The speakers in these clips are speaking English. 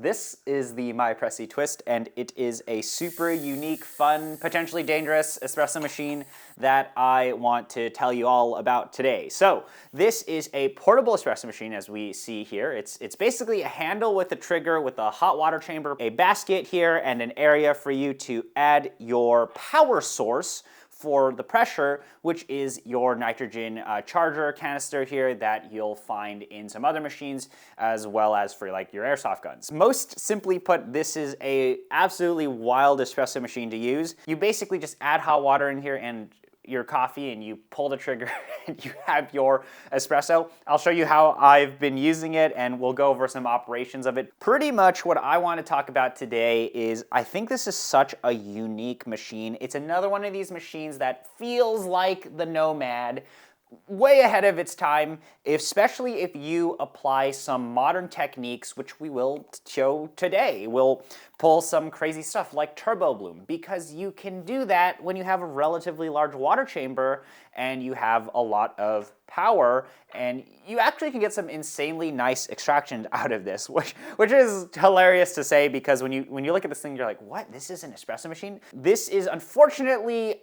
This is the Mypressi Twist, and it is a super unique, fun, potentially dangerous espresso machine that I want to tell you all about today. So this is a portable espresso machine, as we see here. It's basically a handle with a trigger with a hot water chamber, a basket here, and an area for you to add your power source for the pressure, which is your nitrogen charger canister here that you'll find in some other machines, as well as for like your airsoft guns. Most simply put, this is a absolutely wild espresso machine to use. You basically just add hot water in here and your coffee, and you pull the trigger and you have your espresso. I'll show you how I've been using it, and we'll go over some operations of it. Pretty much what I want to talk about today is I think this is such a unique machine. It's another one of these machines that feels like the Nomad, way ahead of its time, especially if you apply some modern techniques, which we will show today. We'll pull some crazy stuff like turbo bloom, because you can do that when you have a relatively large water chamber and you have a lot of power, and you actually can get some insanely nice extraction out of this, which is hilarious to say, because when you look at this thing, you're like, what? This is an espresso machine? This is unfortunately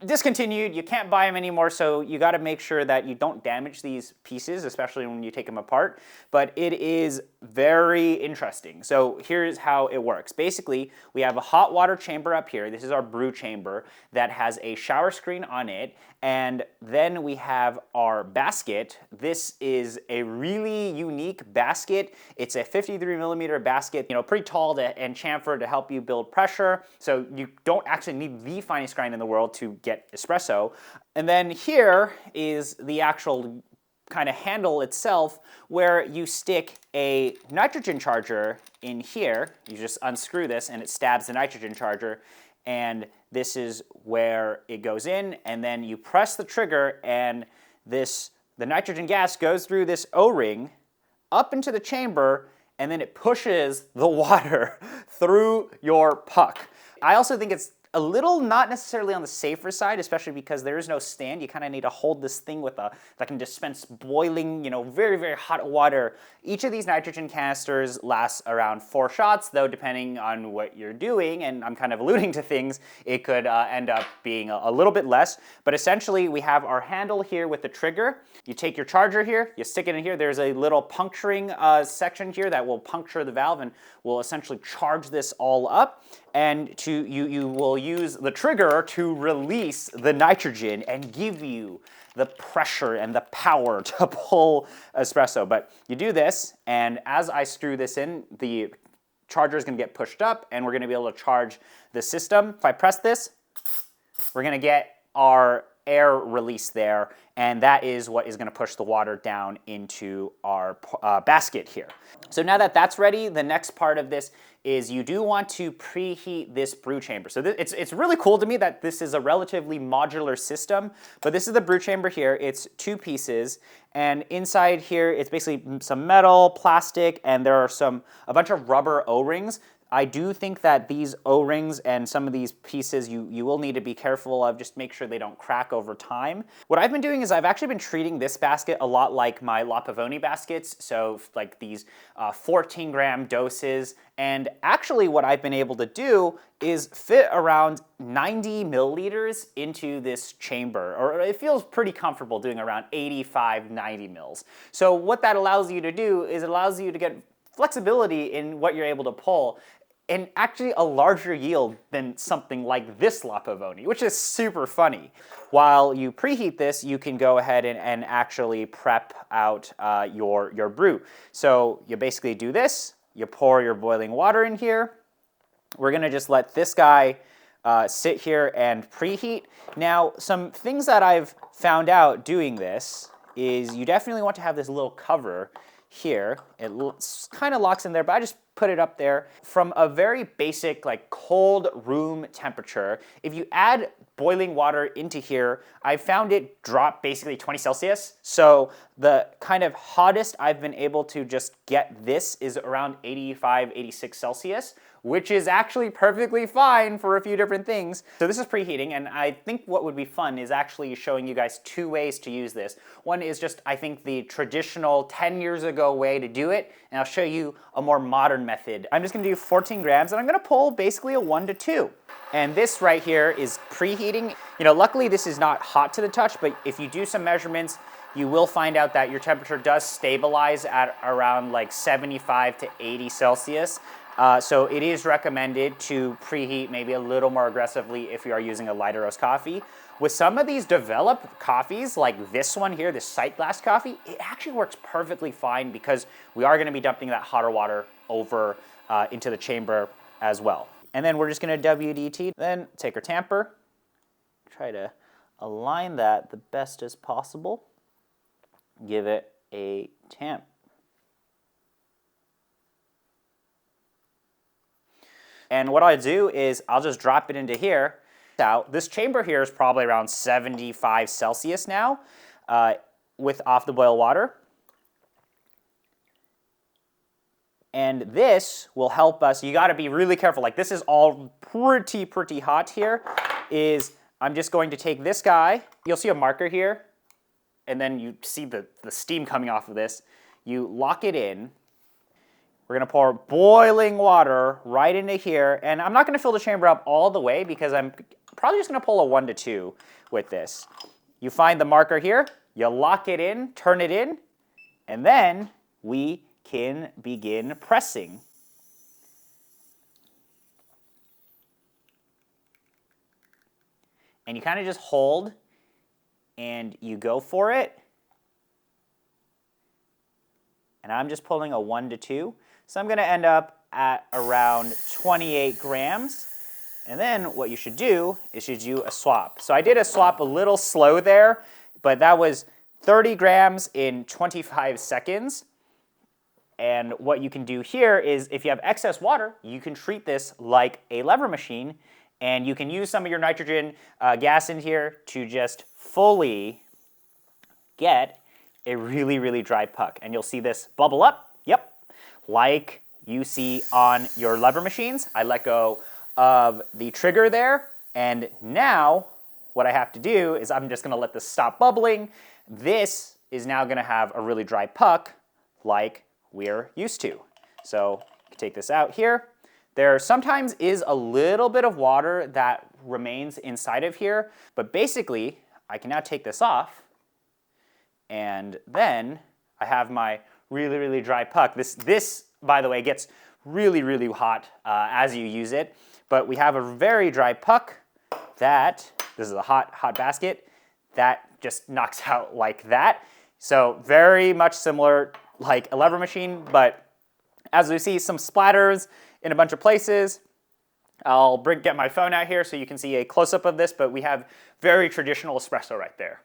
discontinued. You can't buy them anymore, so you got to make sure that you don't damage these pieces, especially when you take them apart. But it is very interesting. So here's how it works. Basically, we have a hot water chamber up here. This is our brew chamber that has a shower screen on it, and then we have our basket. This is a really unique basket. It's a 53mm basket, pretty tall and chamfer to help you build pressure. So you don't actually need the finest grind in the world to get espresso. And then here is the actual kind of handle itself, where you stick a nitrogen charger in here. You just unscrew this and it stabs the nitrogen charger, and this is where it goes in, and then you press the trigger, and the nitrogen gas goes through this O-ring up into the chamber, and then it pushes the water through your puck. I also think it's a little not necessarily on the safer side, especially because there is no stand. You kind of need to hold this thing that can dispense boiling, very, very hot water. Each of these nitrogen canisters lasts around 4 shots, though depending on what you're doing, and I'm kind of alluding to things, it could end up being a little bit less. But essentially, we have our handle here with the trigger. You take your charger here, you stick it in here. There's a little puncturing section here that will puncture the valve and will essentially charge this all up. And you will use the trigger to release the nitrogen and give you the pressure and the power to pull espresso. But you do this, and as I screw this in, the charger is going to get pushed up, and we're going to be able to charge the system. If I press this, we're going to get our air release there, and that is what is going to push the water down into our basket here. So now that that's ready, the next part of this is you do want to preheat this brew chamber. So it's really cool to me that this is a relatively modular system, but this is the brew chamber here. It's 2 pieces, and inside here it's basically some metal, plastic, and there are a bunch of rubber O-rings. I do think that these O-rings and some of these pieces you will need to be careful of, just make sure they don't crack over time. What I've been doing is I've actually been treating this basket a lot like my La Pavoni baskets, so like these 14-gram doses, and actually what I've been able to do is fit around 90 milliliters into this chamber, or it feels pretty comfortable doing around 85, 90 mils. So what that allows you to do is it allows you to get flexibility in what you're able to pull, and actually a larger yield than something like this La Pavoni, which is super funny. While you preheat this, you can go ahead and actually prep out your brew. So you basically do this, you pour your boiling water in here. We're gonna just let this guy sit here and preheat. Now, some things that I've found out doing this is you definitely want to have this little cover here. It kind of locks in there, but I just put it up there. From a very basic, like cold room temperature, if you add boiling water into here, I found it drop basically 20 Celsius. So the kind of hottest I've been able to just get this is around 85, 86 Celsius, which is actually perfectly fine for a few different things. So this is preheating, and I think what would be fun is actually showing you guys two ways to use this. One is just, I think, the traditional 10 years ago way to do it, and I'll show you a more modern method. I'm just gonna do 14 grams, and I'm gonna pull basically a 1 to 2. And this right here is preheating. You know, luckily this is not hot to the touch, but if you do some measurements, you will find out that your temperature does stabilize at around like 75 to 80 Celsius. So it is recommended to preheat maybe a little more aggressively if you are using a lighter roast coffee. With some of these developed coffees, like this one here, this sight glass coffee, it actually works perfectly fine because we are gonna be dumping that hotter water over into the chamber as well. And then we're just gonna WDT, then take our tamper, try to align that the best as possible. Give it a tamp. And what I do is I'll just drop it into here. Now, this chamber here is probably around 75 Celsius now with off the boil water. And this will help us, you gotta be really careful, like this is all pretty hot here, is I'm just going to take this guy, you'll see a marker here, and then you see the steam coming off of this. You lock it in. We're gonna pour boiling water right into here, and I'm not gonna fill the chamber up all the way because I'm probably just gonna pull a 1 to 2 with this. You find the marker here, you lock it in, turn it in, and then we can begin pressing. And you kind of just hold and you go for it. And I'm just pulling a 1 to 2. So I'm gonna end up at around 28 grams. And then what you should do is you do a swap. So I did a swap a little slow there, but that was 30 grams in 25 seconds. And what you can do here is if you have excess water, you can treat this like a lever machine, and you can use some of your nitrogen gas in here to just fully get a really dry puck. And you'll see this bubble up, yep, like you see on your lever machines. I let go of the trigger there, and now what I have to do is I'm just gonna let this stop bubbling. This is now gonna have a really dry puck like we're used to. So take this out here. There sometimes is a little bit of water that remains inside of here, but basically I can now take this off, and then I have my really dry puck. This by the way gets really hot as you use it, but we have a very dry puck that, this is a hot basket, that just knocks out like that. So very much similar like a lever machine, but as we see some splatters in a bunch of places. I'll get my phone out here so you can see a close-up of this, but we have very traditional espresso right there.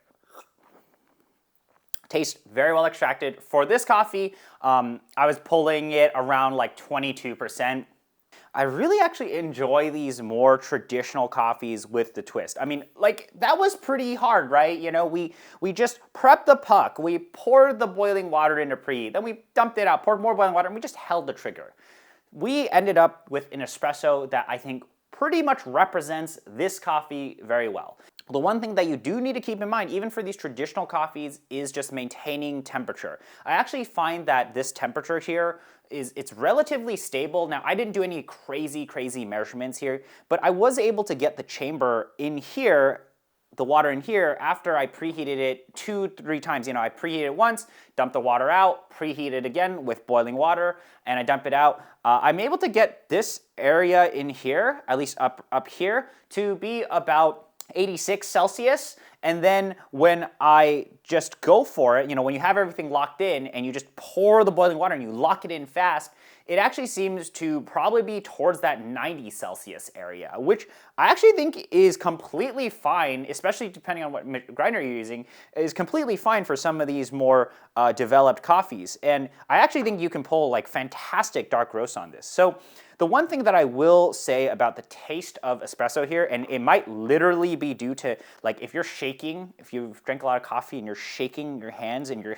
Tastes very well extracted. For this coffee, I was pulling it around like 22%. I really actually enjoy these more traditional coffees with the twist. I mean, like, that was pretty hard, right? You know, we just prepped the puck, we poured the boiling water into preheat, then we dumped it out, poured more boiling water, and we just held the trigger. We ended up with an espresso that I think pretty much represents this coffee very well. The one thing that you do need to keep in mind, even for these traditional coffees, is just maintaining temperature. I actually find that this temperature here it's relatively stable. Now, I didn't do any crazy measurements here, but I was able to get the chamber in here, the water in here, after I preheated it 2-3 times. You know, I preheated it once, dumped the water out, preheated again with boiling water, and I dump it out. I'm able to get this area in here, at least up here, to be about 86 Celsius, and then when I just go for it, you know, when you have everything locked in and you just pour the boiling water and you lock it in fast, it actually seems to probably be towards that 90 Celsius area, which I actually think is completely fine, especially depending on what grinder you're using, is completely fine for some of these more developed coffees. And I actually think you can pull like fantastic dark roasts on this. So The one thing that I will say about the taste of espresso here, and it might literally be due to, like, if you're shaking, if you've drank a lot of coffee and you're shaking your hands and you're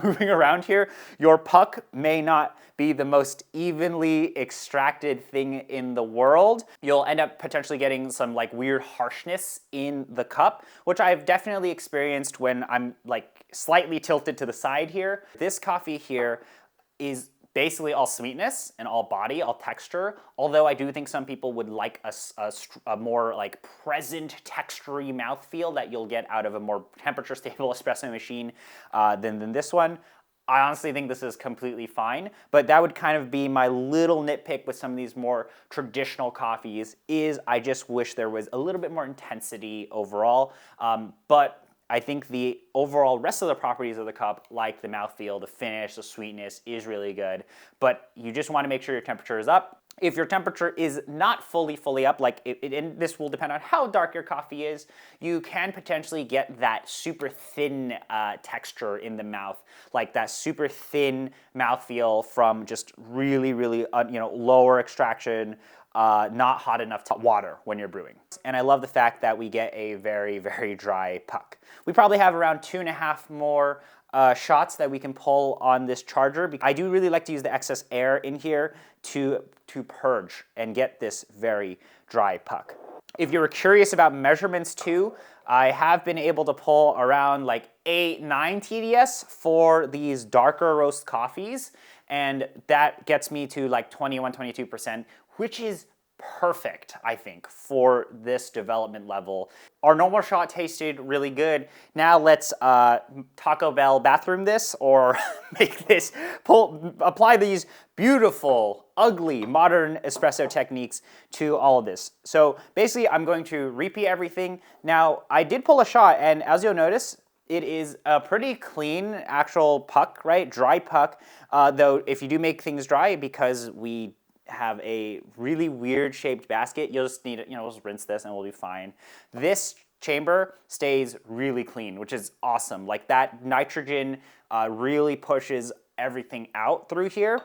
moving around here, your puck may not be the most evenly extracted thing in the world. You'll end up potentially getting some like weird harshness in the cup, which I've definitely experienced when I'm like slightly tilted to the side here. This coffee here is basically all sweetness and all body, all texture, although I do think some people would like a more like present textury mouthfeel that you'll get out of a more temperature stable espresso machine than this one. I honestly think this is completely fine, but that would kind of be my little nitpick with some of these more traditional coffees is I just wish there was a little bit more intensity overall, but I think the overall rest of the properties of the cup, like the mouthfeel, the finish, the sweetness, is really good, but you just want to make sure your temperature is up. If your temperature is not fully up, like and this will depend on how dark your coffee is, you can potentially get that super thin texture in the mouth, like that super thin mouthfeel from just really lower extraction, not hot enough water when you're brewing. And I love the fact that we get a very dry puck. We probably have around 2.5 more shots that we can pull on this charger. I do really like to use the excess air in here to purge and get this very dry puck. If you were curious about measurements too, I have been able to pull around like 8-9 TDS for these darker roast coffees, and that gets me to like 21-22%, which is perfect, I think, for this development level. Our normal shot tasted really good. Now let's Taco Bell bathroom this, or make this, apply these beautiful, ugly, modern espresso techniques to all of this. So basically, I'm going to repeat everything. Now, I did pull a shot, and as you'll notice, it is a pretty clean actual puck, right? Dry puck, though if you do make things dry, because we have a really weird shaped basket, you'll just need to, just rinse this and we'll be fine. This chamber stays really clean, which is awesome. Like that nitrogen really pushes everything out through here.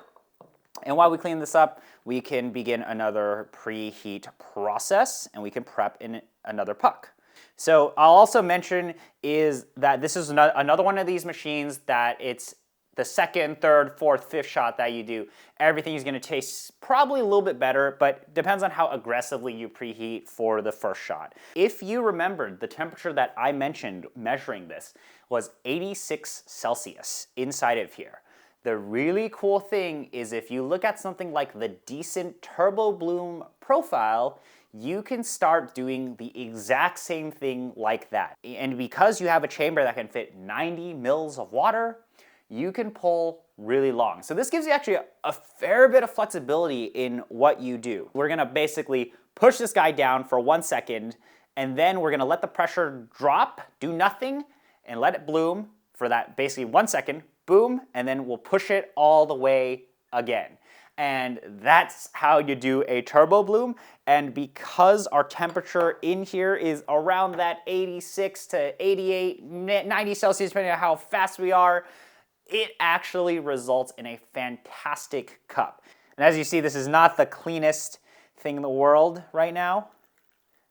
And while we clean this up, we can begin another preheat process and we can prep in another puck. So I'll also mention is that this is another one of these machines that it's the second, third, fourth, fifth shot that you do, everything is going to taste probably a little bit better, but depends on how aggressively you preheat for the first shot. If you remembered, the temperature that I mentioned measuring this was 86 Celsius inside of here. The really cool thing is if you look at something like the decent Turbo Bloom profile, you can start doing the exact same thing like that. And because you have a chamber that can fit 90 mils of water, you can pull really long. So this gives you actually a fair bit of flexibility in what you do. We're gonna basically push this guy down for 1 second, and then we're gonna let the pressure drop, do nothing, and let it bloom for that basically 1 second, boom, and then we'll push it all the way again. And that's how you do a turbo bloom. And because our temperature in here is around that 86 to 88, 90 Celsius, depending on how fast we are, it actually results in a fantastic cup. And as you see, this is not the cleanest thing in the world right now.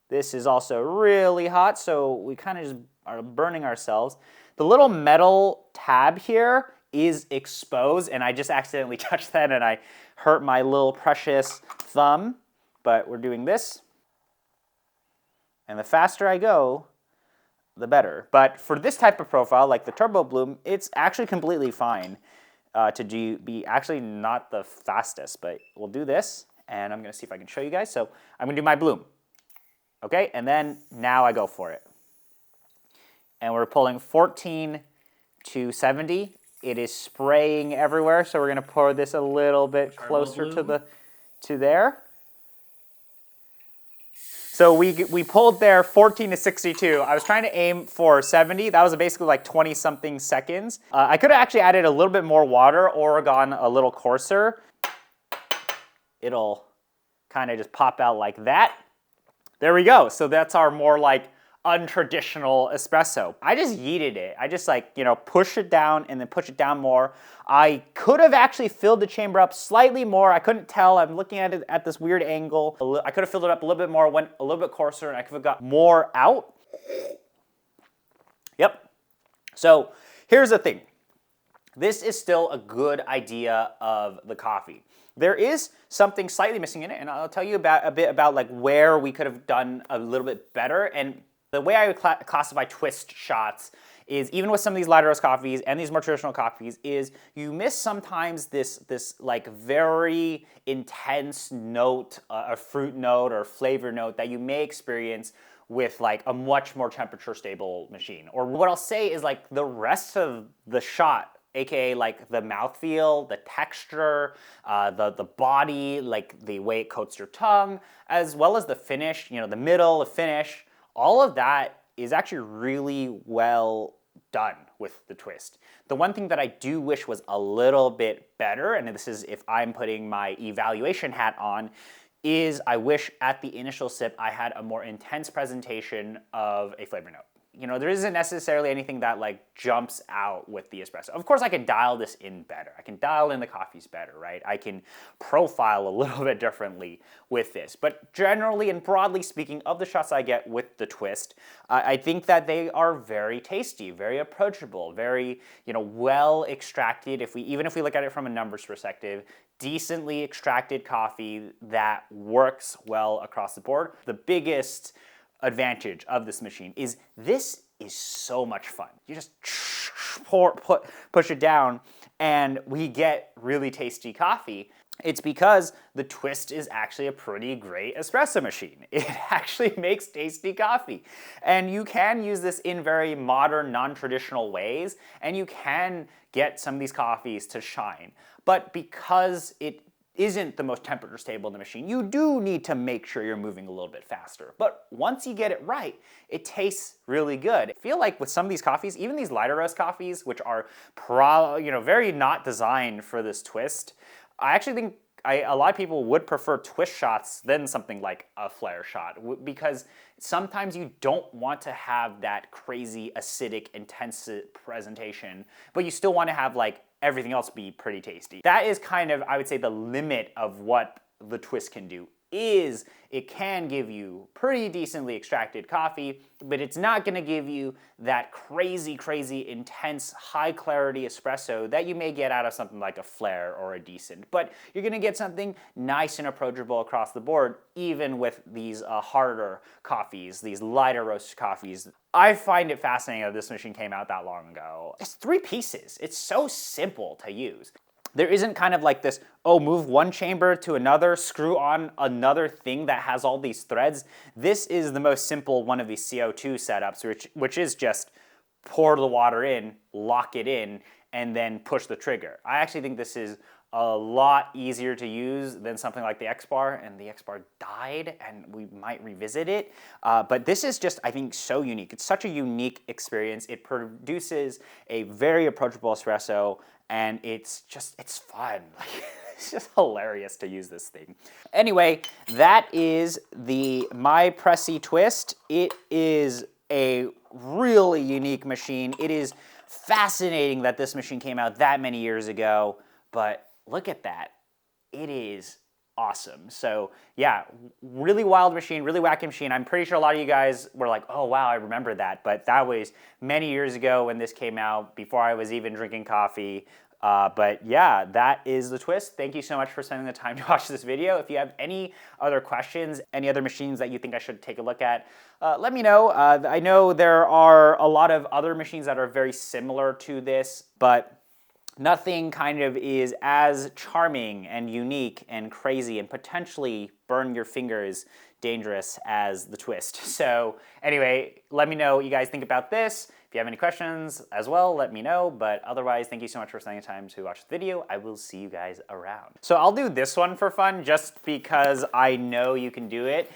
This is also really hot, so we kind of just are burning ourselves. The little metal tab here is exposed, and I just accidentally touched that and I hurt my little precious thumb, but we're doing this. And the faster I go, the better. But for this type of profile, like the Turbo Bloom, it's actually completely fine to be actually not the fastest, but we'll do this, and I'm gonna see if I can show you guys. So I'm gonna do my bloom, okay? And then now I go for it. And we're pulling 14 to 70. It is spraying everywhere, so we're gonna pour this a little bit closer to there. So we pulled there 14 to 62. I was trying to aim for 70. That was basically like 20-something seconds. I could have actually added a little bit more water or gone a little coarser. It'll kind of just pop out like that. There we go. So that's our more like untraditional espresso. I just yeeted it. I just like, push it down and then push it down more. I could have actually filled the chamber up slightly more. I couldn't tell. I'm looking at it at this weird angle. I could have filled it up a little bit more, went a little bit coarser, and I could have got more out. Yep. So here's the thing. This is still a good idea of the coffee. There is something slightly missing in it, and I'll tell you a bit about like where we could have done a little bit better. And the way I would classify twist shots is, even with some of these lighter roast coffees and these more traditional coffees, is you miss sometimes this like very intense note, a fruit note or flavor note that you may experience with like a much more temperature stable machine. Or what I'll say is like the rest of the shot, aka like the mouthfeel, the texture, the body, like the way it coats your tongue, as well as the finish, the middle, the finish, all of that is actually really well done with the twist. The one thing that I do wish was a little bit better, and this is if I'm putting my evaluation hat on, is I wish at the initial sip I had a more intense presentation of a flavor note. There isn't necessarily anything that like jumps out with the espresso. Of course, I can dial this in better. I can dial in the coffees better, right? I can profile a little bit differently with this. But generally and broadly speaking, of the shots I get with the twist, I think that they are very tasty, very approachable, very, well extracted. Even if we look at it from a numbers perspective, decently extracted coffee that works well across the board. The biggest advantage of this machine is this is so much fun. You just push it down and we get really tasty coffee. It's because the twist is actually a pretty great espresso machine. It actually makes tasty coffee. And you can use this in very modern, non-traditional ways, and you can get some of these coffees to shine. But because it isn't the most temperature stable in the machine, you do need to make sure you're moving a little bit faster. But once you get it right, it tastes really good. I feel like with some of these coffees, even these lighter roast coffees, which are very not designed for this twist, I actually think a lot of people would prefer twist shots than something like a flare shot, because sometimes you don't want to have that crazy acidic, intense presentation, but you still want to have like everything else be pretty tasty. That is kind of, I would say, the limit of what the twist can do. Is it can give you pretty decently extracted coffee, but it's not gonna give you that crazy, intense, high clarity espresso that you may get out of something like a flare or a decent. But you're gonna get something nice and approachable across the board, even with these harder coffees, these lighter roast coffees. I find it fascinating that this machine came out that long ago. It's 3 pieces. It's so simple to use. There isn't kind of like this, move one chamber to another, screw on another thing that has all these threads. This is the most simple one of these CO2 setups, which is just pour the water in, lock it in, and then push the trigger. I actually think this is a lot easier to use than something like the X-Bar, and the X-Bar died, and we might revisit it. But this is just, I think, so unique. It's such a unique experience. It produces a very approachable espresso, and it's fun. It's just hilarious to use this thing. Anyway, that is the Mypressi twist. It is a really unique machine. It is fascinating that this machine came out that many years ago, but look at that. It is awesome. So yeah, really wild machine, really wacky machine. I'm pretty sure a lot of you guys were like, oh wow, I remember that. But that was many years ago when this came out, before I was even drinking coffee. But yeah, that is the twist. Thank you so much for spending the time to watch this video. If you have any other questions, any other machines that you think I should take a look at, let me know. I know there are a lot of other machines that are very similar to this, but nothing kind of is as charming and unique and crazy and potentially burn your fingers dangerous as the twist. So anyway, let me know what you guys think about this. If you have any questions as well, let me know. But otherwise, thank you so much for spending the time to watch the video. I will see you guys around. So I'll do this one for fun just because I know you can do it.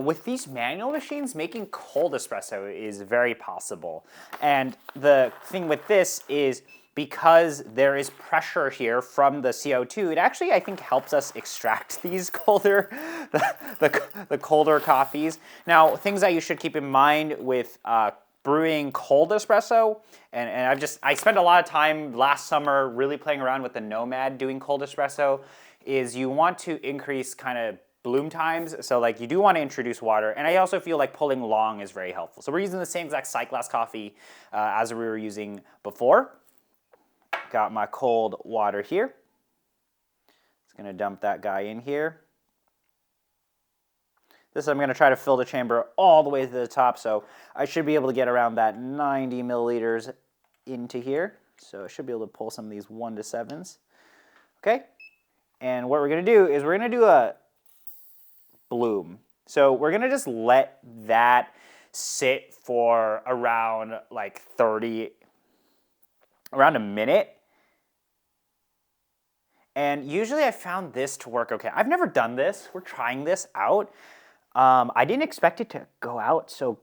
With these manual machines, making cold espresso is very possible. And the thing with this is because there is pressure here from the CO2, it actually, I think, helps us extract these colder, the colder coffees. Now, things that you should keep in mind with brewing cold espresso, and I spent a lot of time last summer really playing around with the Nomad doing cold espresso, is you want to increase kind of bloom times. So like you do want to introduce water, and I also feel like pulling long is very helpful. So we're using the same exact sight glass coffee as we were using before. Got my cold water here. Just gonna dump that guy in here. This I'm gonna try to fill the chamber all the way to the top, so I should be able to get around that 90 milliliters into here. So I should be able to pull some of these 1-to-7s. Okay, and what we're gonna do is we're gonna do a bloom. So we're gonna just let that sit for around like around a minute. And usually I found this to work okay. I've never done this. We're trying this out. I didn't expect it to go out so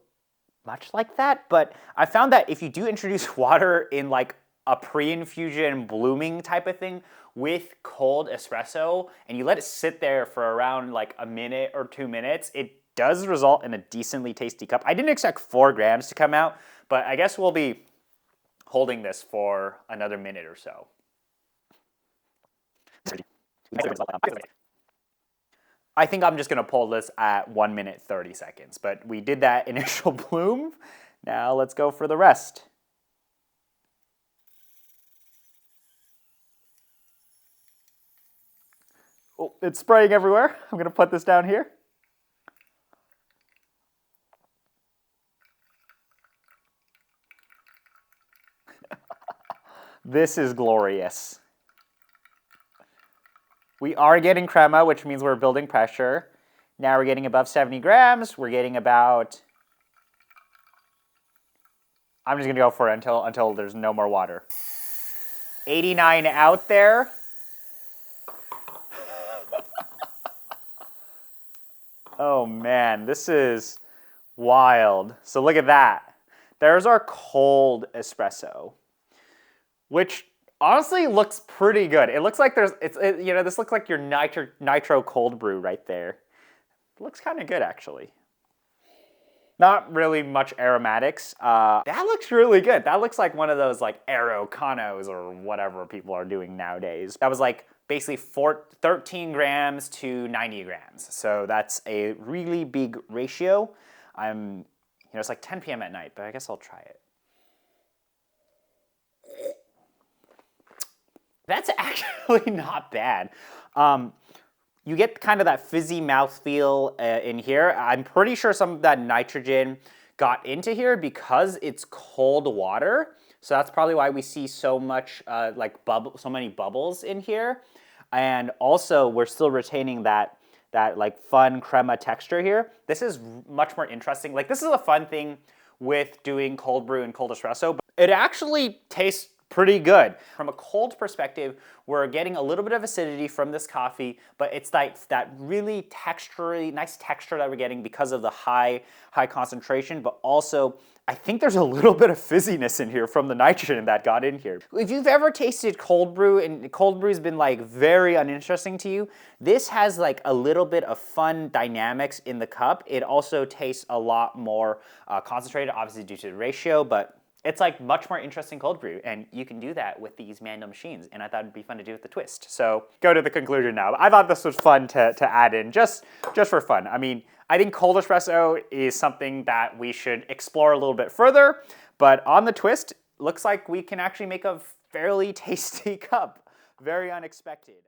much like that, but I found that if you do introduce water in like a pre-infusion blooming type of thing with cold espresso, and you let it sit there for around like a minute or 2 minutes, it does result in a decently tasty cup. I didn't expect 4 grams to come out, but I guess we'll be holding this for another minute or so. I think I'm just gonna pull this at 1 minute 30 seconds, but we did that initial bloom. Now let's go for the rest. Oh, it's spraying everywhere. I'm gonna put this down here. This is glorious. We are getting crema, which means we're building pressure. Now we're getting above 70 grams. We're getting about, I'm just gonna go for it until there's no more water. 89 out there. Oh man, this is wild. So look at that. There's our cold espresso, which honestly looks pretty good. It looks like this looks like your nitro cold brew right there. It looks kind of good actually. Not really much aromatics. That looks really good. That looks like one of those like Aerocanos or whatever people are doing nowadays. That was like basically 13 grams to 90 grams. So that's a really big ratio. It's like 10 p.m. at night, but I guess I'll try it. That's actually not bad. You get kind of that fizzy mouthfeel in here. I'm pretty sure some of that nitrogen got into here because it's cold water. So that's probably why we see so much so many bubbles in here. And also we're still retaining that like fun crema texture here. This is much more interesting. Like this is a fun thing with doing cold brew and cold espresso, but it actually tastes pretty good. From a cold perspective, we're getting a little bit of acidity from this coffee, but it's like that really nice texture that we're getting because of the high concentration, but also I think there's a little bit of fizziness in here from the nitrogen that got in here. If you've ever tasted cold brew and cold brew's been like very uninteresting to you, this has like a little bit of fun dynamics in the cup. It also tastes a lot more concentrated, obviously due to the ratio, but it's like much more interesting cold brew, and you can do that with these manual machines, and I thought it'd be fun to do with the twist. So go to the conclusion now. I thought this was fun to add in, just for fun. I mean, I think cold espresso is something that we should explore a little bit further, but on the twist, looks like we can actually make a fairly tasty cup. Very unexpected.